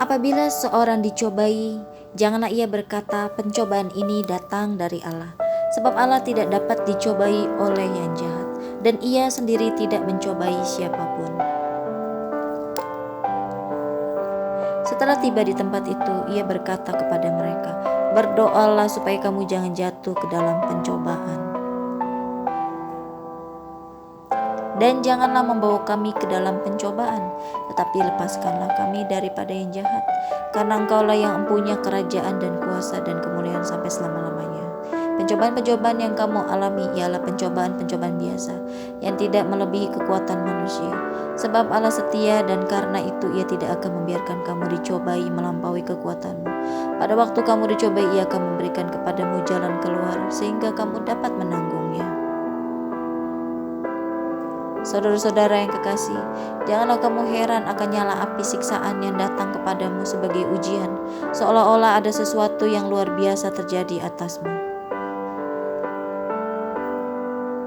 Apabila seorang dicobai, janganlah ia berkata, pencobaan ini datang dari Allah. Sebab Allah tidak dapat dicobai oleh yang jahat, dan ia sendiri tidak mencobai siapapun. Setelah tiba di tempat itu, ia berkata kepada mereka, berdoalah supaya kamu jangan jatuh ke dalam pencobaan. Dan janganlah membawa kami ke dalam pencobaan, tetapi lepaskanlah kami daripada yang jahat. Karena Engkaulah yang mempunyai kerajaan dan kuasa dan kemuliaan sampai selama-lamanya. Pencobaan-pencobaan yang kamu alami ialah pencobaan-pencobaan biasa, yang tidak melebihi kekuatan manusia. Sebab Allah setia, dan karena itu Ia tidak akan membiarkan kamu dicobai melampaui kekuatanmu. Pada waktu kamu dicobai, Ia akan memberikan kepadamu jalan keluar, sehingga kamu dapat menanggungnya. Saudara-saudara yang kekasih, janganlah kamu heran akan nyala api siksaan yang datang kepadamu sebagai ujian, seolah-olah ada sesuatu yang luar biasa terjadi atasmu.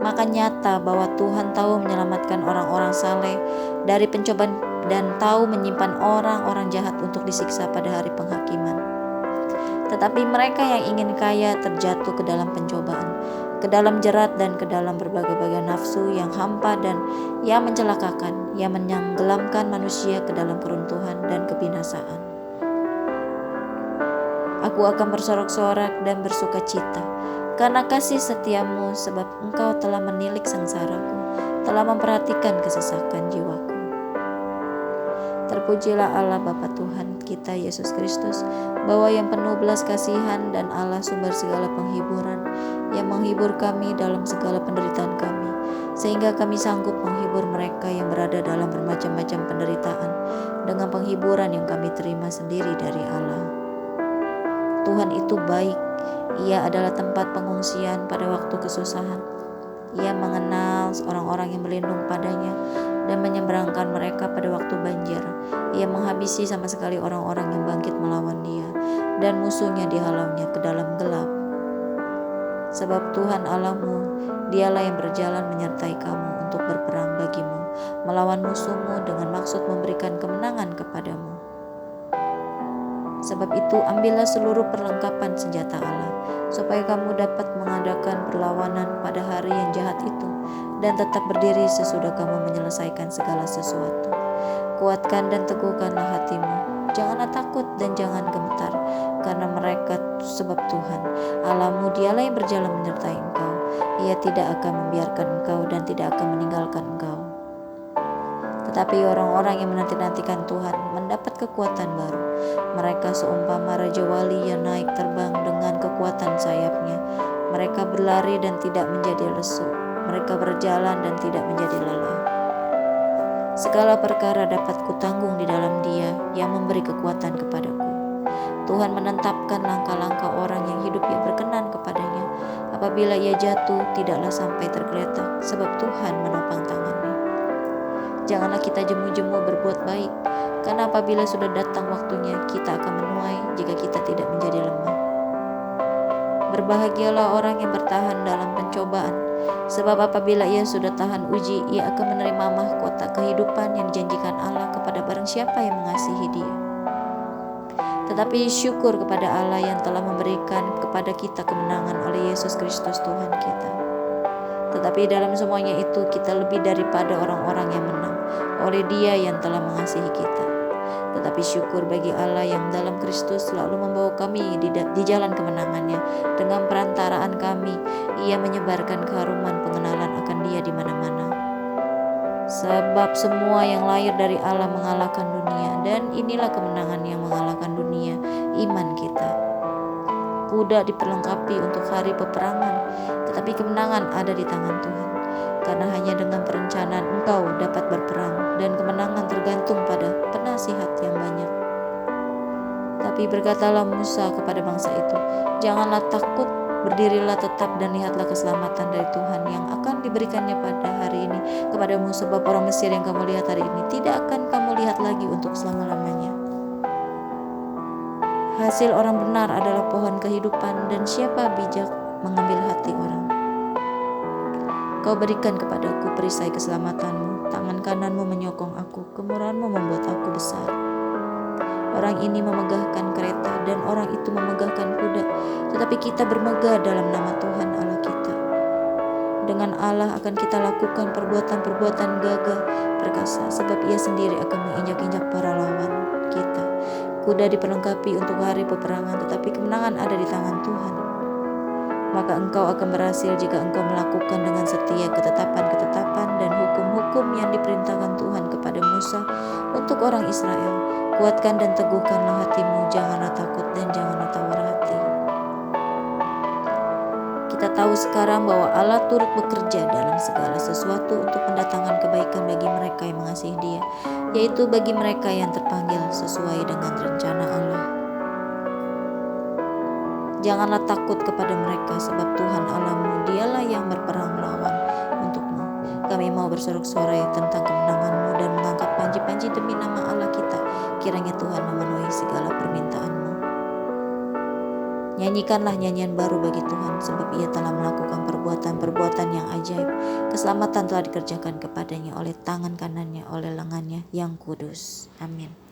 Maka nyata bahwa Tuhan tahu menyelamatkan orang-orang saleh dari pencobaan dan tahu menyimpan orang-orang jahat untuk disiksa pada hari penghakiman. Tetapi mereka yang ingin kaya terjatuh ke dalam pencobaan, ke dalam jerat dan ke dalam berbagai-bagai nafsu yang hampa dan yang mencelakakan, yang menenggelamkan manusia ke dalam keruntuhan dan kebinasaan. Aku akan bersorak-sorak dan bersuka cita karena kasih setiamu, sebab Engkau telah menilik sengsaraku, telah memperhatikan kesesakan jiwaku. Terpujilah Allah Bapa Tuhan kita Yesus Kristus, bahwa yang penuh belas kasihan dan Allah sumber segala penghiburan, yang menghibur kami dalam segala penderitaan kami, sehingga kami sanggup menghibur mereka yang berada dalam bermacam-macam penderitaan dengan penghiburan yang kami terima sendiri dari Allah. Tuhan itu baik, Ia adalah tempat pengungsian pada waktu kesusahan. Ia mengenal orang-orang yang berlindung padanya dan menyeberangkan mereka pada waktu banjir. Ia menghabisi sama sekali orang-orang yang bangkit melawan Dia, dan musuhnya dihalaunya ke dalam gelap. Sebab Tuhan Allahmu, Dialah yang berjalan menyertai kamu untuk berperang bagimu, melawan musuhmu dengan maksud memberikan kemenangan kepadamu. Sebab itu ambillah seluruh perlengkapan senjata Allah, supaya kamu dapat mengadakan perlawanan pada hari yang jahat itu, dan tetap berdiri sesudah kamu menyelesaikan segala sesuatu. Kuatkan dan teguhkanlah hatimu, janganlah takut dan jangan gemetar, karena mereka, sebab Tuhan Allahmu Dialah yang berjalan menyertai engkau. Ia tidak akan membiarkan engkau dan tidak akan meninggalkan engkau. Tetapi orang-orang yang menanti-nantikan Tuhan mendapat kekuatan baru. Mereka seumpama raja wali yang naik terbang dengan kekuatan sayapnya. Mereka berlari dan tidak menjadi lesu. Mereka berjalan dan tidak menjadi lelah. Segala perkara dapat kutanggung di dalam Dia yang memberi kekuatan kepadaku. Tuhan menetapkan langkah-langkah orang yang hidupnya berkenan kepadanya. Apabila ia jatuh, tidaklah sampai tergeletak, sebab Tuhan menopang tangannya. Janganlah kita jemu-jemu berbuat baik, karena apabila sudah datang waktunya, kita akan menuai jika kita tidak menjadi lemah. Berbahagialah orang yang bertahan dalam pencobaan, sebab apabila ia sudah tahan uji, ia akan menerima mahkota kehidupan yang dijanjikan Allah kepada barang siapa yang mengasihi Dia. Tetapi syukur kepada Allah yang telah memberikan kepada kita kemenangan oleh Yesus Kristus Tuhan kita. Tetapi dalam semuanya itu kita lebih daripada orang-orang yang menang oleh Dia yang telah mengasihi kita. Tetapi syukur bagi Allah yang dalam Kristus selalu membawa kami di jalan kemenangannya. Dengan perantaraan kami, Ia menyebarkan keharuman pengenalan akan Dia di mana-mana. Sebab semua yang lahir dari Allah mengalahkan dunia, dan inilah kemenangan yang mengalahkan dunia, iman kita. Kuda diperlengkapi untuk hari peperangan, tetapi kemenangan ada di tangan Tuhan. Karena hanya dengan perencanaan engkau dapat berperang, dan kemenangan tergantung pada penasihat yang banyak. Tapi berkatalah Musa kepada bangsa itu, janganlah takut, berdirilah tetap dan lihatlah keselamatan dari Tuhan yang akan diberikannya pada hari ini kepadamu, sebab orang Mesir yang kamu lihat hari ini tidak akan kamu lihat lagi untuk selama-lamanya. Hasil orang benar adalah pohon kehidupan, dan siapa bijak mengambil hati orang. Kau berikan kepadaku perisai keselamatanmu, tangan kananmu menyokong aku, kemurahanmu membuat aku besar. Orang ini memegahkan kereta dan orang itu memegahkan kuda, tetapi kita bermegah dalam nama Tuhan Allah kita. Dengan Allah akan kita lakukan perbuatan-perbuatan gagah perkasa, sebab Ia sendiri akan menginjak-injak para lawan kita. Kuda diperlengkapi untuk hari peperangan, tetapi kemenangan ada di tangan Tuhan. Maka engkau akan berhasil jika engkau melakukan dengan setia ketetapan-ketetapan dan hukum-hukum yang diperintahkan Tuhan kepada Musa untuk orang Israel. Kuatkan dan teguhkanlah hatimu, janganlah takut dan janganlah tawar hati. Kita tahu sekarang bahwa Allah turut bekerja dalam segala sesuatu untuk mendatangkan kebaikan bagi mereka yang mengasihi Dia, yaitu bagi mereka yang terpanggil sesuai dengan rencana Allah. Janganlah takut kepada mereka, sebab Tuhan Allahmu Dialah yang berperang melawan untukmu. Kami mau bersorak-sorai tentang kemenanganmu dan mengangkat panji-panji demi nama Allah kita. Kiranya Tuhan memenuhi segala permintaanmu. Nyanyikanlah nyanyian baru bagi Tuhan, sebab Ia telah melakukan perbuatan-perbuatan yang ajaib. Keselamatan telah dikerjakan kepadanya oleh tangan kanannya, oleh lengannya yang kudus. Amin.